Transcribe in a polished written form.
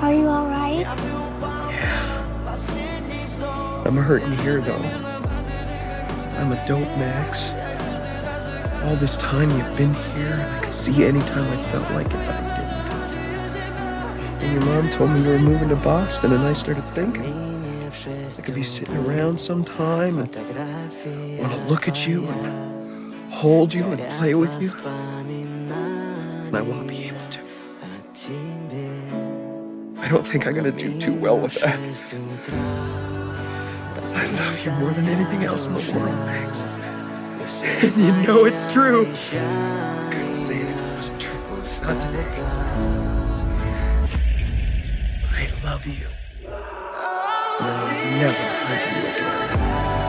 Are you alright? I'm hurting here, though. I'm a dope, Max. All this time you've been here, and I could see anytime I felt like it, but I didn't. And your mom told me you were moving to Boston, and I started thinking I could be sitting around sometime and want to look at you and hold you and play with you. And I want to be able to. I don't think I'm going to do too well with that. I love you more than anything else in the world, Max. And you know it's true. I couldn't say it if it wasn't true. Not today. I love you. And I'll never hurt you again.